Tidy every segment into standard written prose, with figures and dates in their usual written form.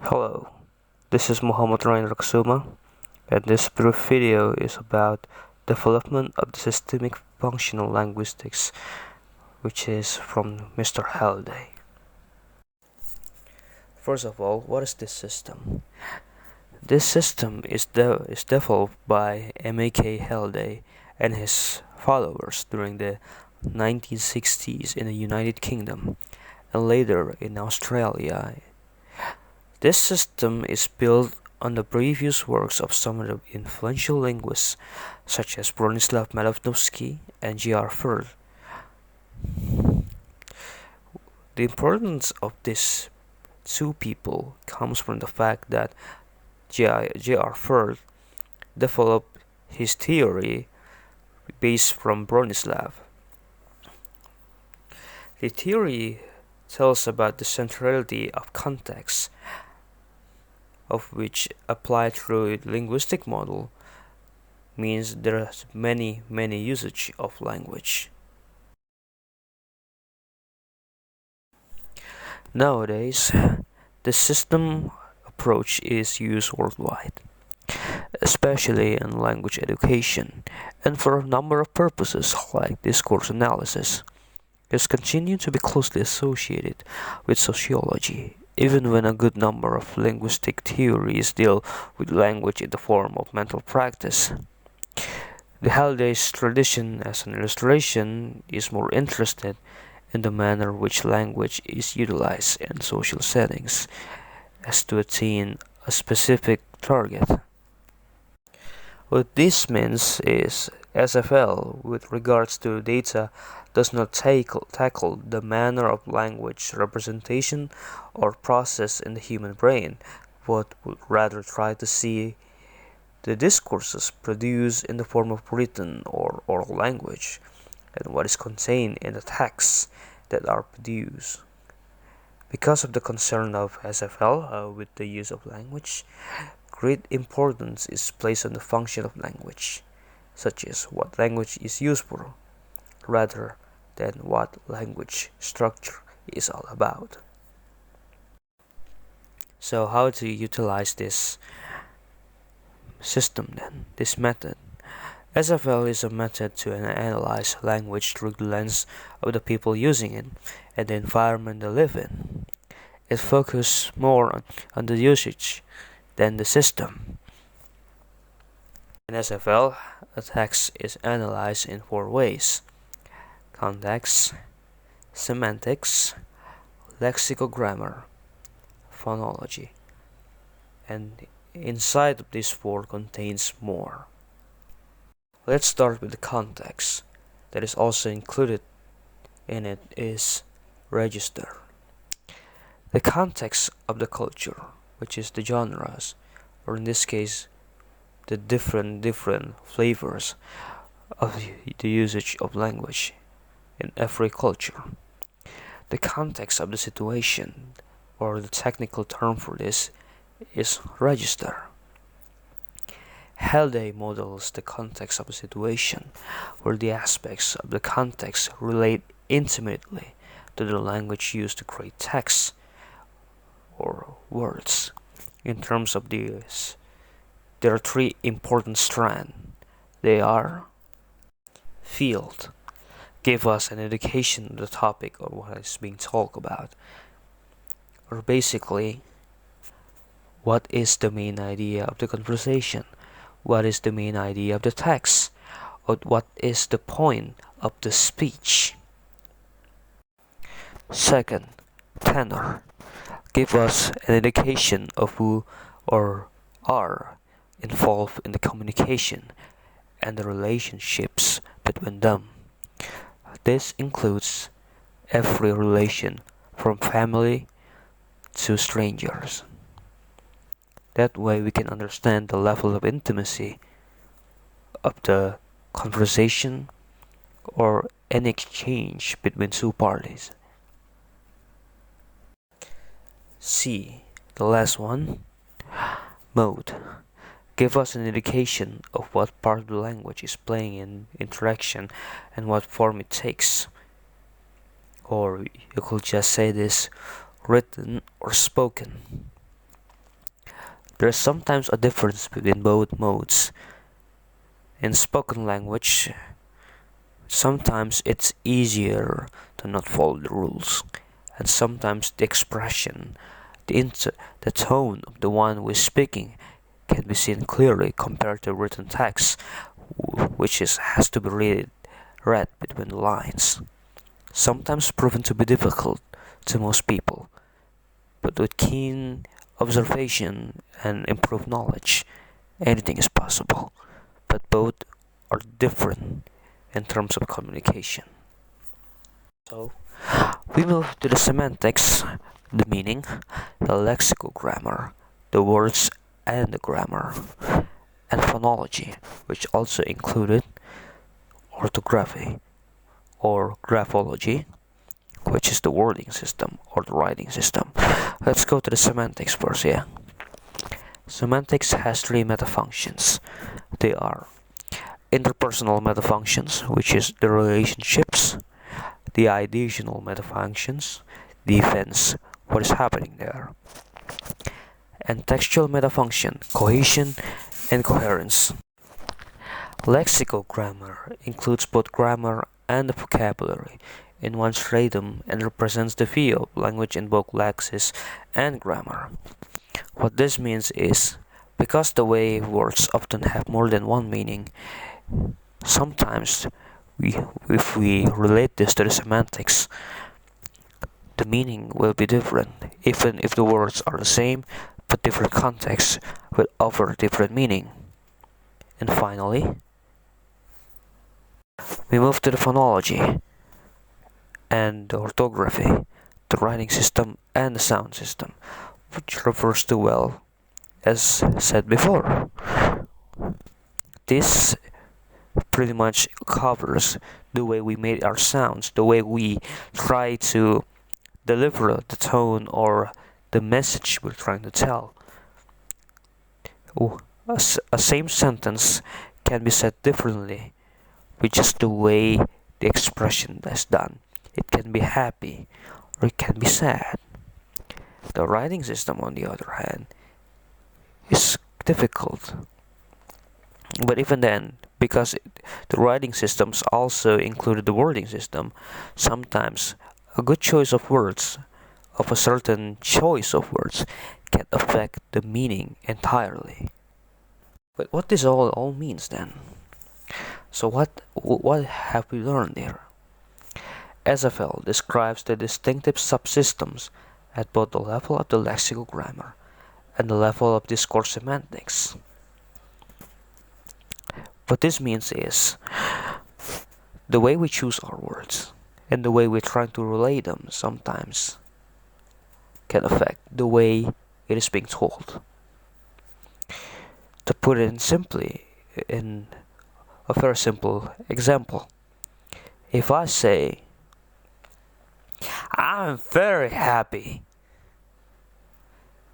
Hello, this is Muhammad Ryan Raksuma, and this brief video is about development of the systemic functional linguistics, which is from Mr. Halliday. First of all, what is this system? This system is developed by M.A.K. Halliday and his followers during the 1960s in the United Kingdom and later in Australia. This system is built on the previous works of some of the influential linguists such as Bronislaw Malinowski and J.R. Firth. The importance of these two people comes from the fact that J.R. Firth developed his theory based from Bronislaw. The theory tells about the centrality of context, of which applied through a linguistic model means there's many usage of language. Nowadays, the system approach is used worldwide, especially in language education, and for a number of purposes like discourse analysis. It's continued to be closely associated with sociology, even when a good number of linguistic theories deal with language in the form of mental practice. The Halliday's tradition as an illustration is more interested in the manner which language is utilized in social settings as to attain a specific target. What this means is SFL, with regards to data, does not tackle the manner of language representation or process in the human brain, but would rather try to see the discourses produced in the form of written or oral language, and what is contained in the texts that are produced. Because of the concern of SFL with the use of language, great importance is placed on the function of language, such as what language is used for, rather than what language structure is all about. So how to utilize this system then, this method? SFL is a method to analyze language through the lens of the people using it and the environment they live in. It focuses more on the usage than the system. In SFL, a text is analyzed in four ways: context, semantics, lexicogrammar, phonology, and inside of these four contains more. Let's start with the context. That is also included in it is register. The context of the culture, which is the genres, or in this case, the different flavors of the usage of language in every culture. The context of the situation, or the technical term for this, is register. Halliday models the context of a situation, where the aspects of the context relate intimately to the language used to create text or words. In terms of these, there are three important strands. They are: field, give us an indication of the topic or what is being talked about, or basically, what is the main idea of the conversation, what is the main idea of the text, or what is the point of the speech. Second, tenor, give us an indication of who or are involved in the communication and the relationships between them. This includes every relation from family to strangers. That way we can understand the level of intimacy of the conversation or any exchange between two parties. C, the last one, mode. Give us an indication of what part of the language is playing in interaction and what form it takes. Or you could just say this: written or spoken. There is sometimes a difference between both modes. In spoken language, sometimes it's easier to not follow the rules, and sometimes the expression, the tone of the one who is speaking can be seen clearly compared to written text, which has to be read between the lines. Sometimes proven to be difficult to most people, but with keen observation and improved knowledge, anything is possible. But both are different in terms of communication. So, we move to the semantics, the meaning, the lexical grammar, the words and the grammar, and phonology, which also included orthography or graphology, which is the wording system or the writing system. Let's go to the semantics first, yeah. Semantics has three metafunctions. They are interpersonal metafunctions, which is the relationships, the ideational metafunctions, defense, what is happening there, and textual metafunction, cohesion and coherence. Lexical grammar includes both grammar and the vocabulary in one stratum and represents the view of language in both lexis and grammar. What this means is, because the way words often have more than one meaning, sometimes if we relate this to the semantics, the meaning will be different, even if the words are the same, but different contexts will offer different meaning. And finally, we move to the phonology and the orthography, the writing system and the sound system, which refers to, well, as said before. This pretty much covers the way we made our sounds, the way we try to deliver the tone or the message we're trying to tell. A same sentence can be said differently with just the way the expression is done. It can be happy or it can be sad. The writing system, on the other hand, is difficult. But even then, because the writing systems also included the wording system, sometimes a good choice of words, of a certain choice of words, can affect the meaning entirely. But what this all means then? So what have we learned here? SFL describes the distinctive subsystems at both the level of the lexical grammar and the level of discourse semantics. What this means is, the way we choose our words and the way we try to relay them sometimes can affect the way it is being told. To put it simply, in a very simple example, if I say, I'm very happy,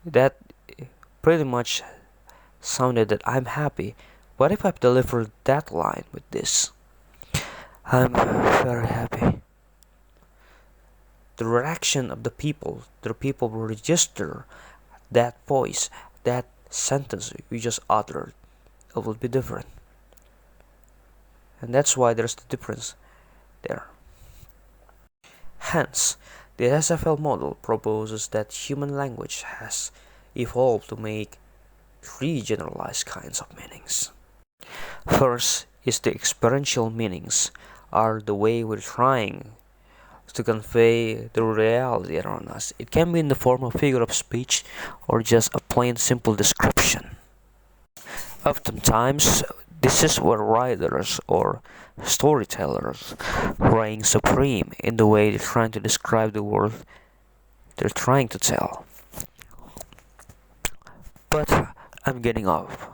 that pretty much sounded that I'm happy. What if I delivered that line with this? I'm very happy. The reaction of the people will register that voice, that sentence you just uttered. It will be different. And that's why there's the difference there. Hence, the SFL model proposes that human language has evolved to make three generalized kinds of meanings. First is the experiential meanings, are the way we're trying to convey the reality around us. It can be in the form of figure of speech or just a plain simple description. Oftentimes, this is where writers or storytellers reign supreme in the way they're trying to describe the world they're trying to tell. But I'm getting off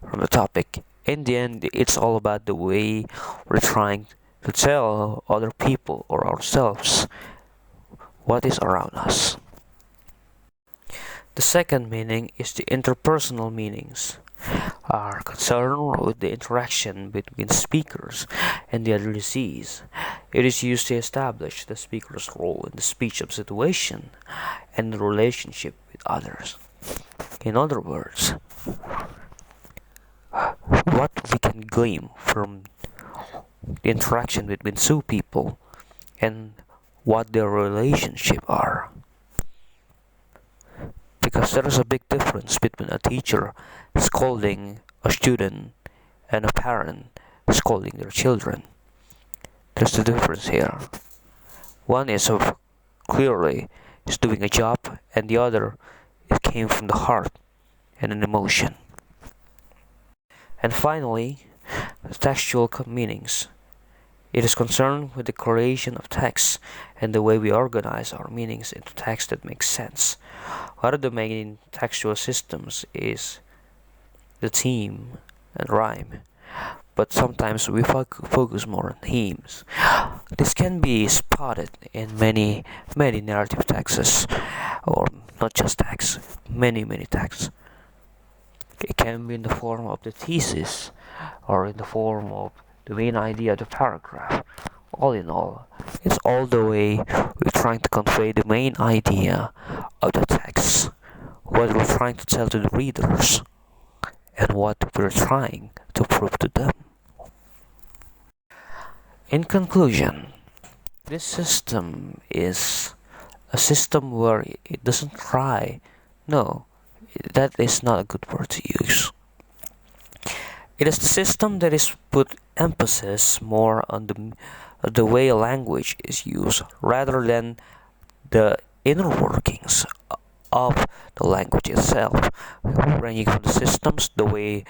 from the topic. In the end, it's all about the way we're trying to tell other people or ourselves what is around us. The second meaning is the interpersonal meanings, are concerned with the interaction between speakers and the other disease. It is used to establish the speaker's role in the speech of situation and the relationship with others. In other words, what we can glean from the interaction between two people and what their relationship are. Because there is a big difference between a teacher scolding a student and a parent scolding their children. There's a difference here. One is clearly is doing a job, and the other it came from the heart and an emotion. And finally, the textual meanings. It is concerned with the creation of text and the way we organize our meanings into text that makes sense. One of the main textual systems is the theme and rhyme, but sometimes we focus more on themes. This can be spotted in many narrative texts, or not just texts, many texts. It can be in the form of the thesis, or in the form of the main idea of the paragraph. All in all, it's all the way we're trying to convey the main idea of the text, what we're trying to tell to the readers, and what we're trying to prove to them. In conclusion, this system is a system where it doesn't try. No, that is not a good word to use. It is the system that is put emphasis more on the way a language is used rather than the inner workings of the language itself, ranging from the systems, the way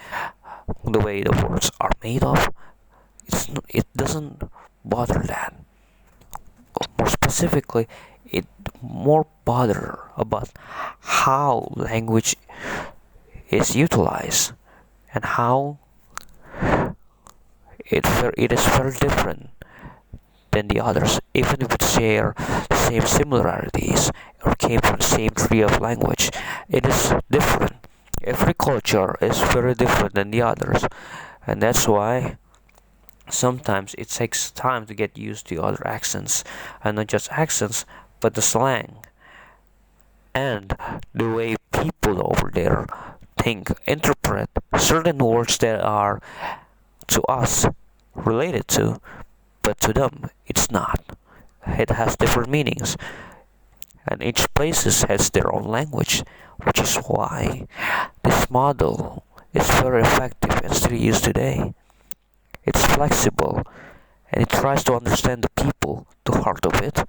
the words are made of. It doesn't bother that. More specifically, it more bother about how language is utilized and how it is very different than the others, even if it share the same similarities or came from the same tree of language. It is different. Every culture is very different than the others, and that's why sometimes it takes time to get used to other accents, and not just accents, but the slang and the way people over there interpret certain words that are to us related to, but to them it's not. It has different meanings, and each places has their own language, which is why this model is very effective and still used today. It's flexible, and it tries to understand the people, the heart of it,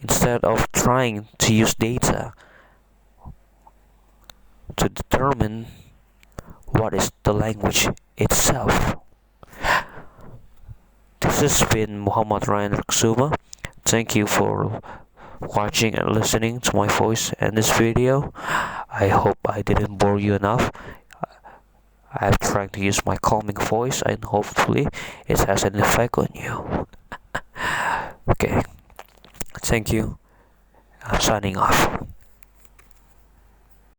instead of trying to use data to determine what is the language itself. This has been Muhammad Ryan Raksuma. Thank you for watching and listening to my voice in this video. I hope I didn't bore you enough. I'm trying to use my calming voice, and hopefully it has an effect on you. Okay, thank you. I'm signing off.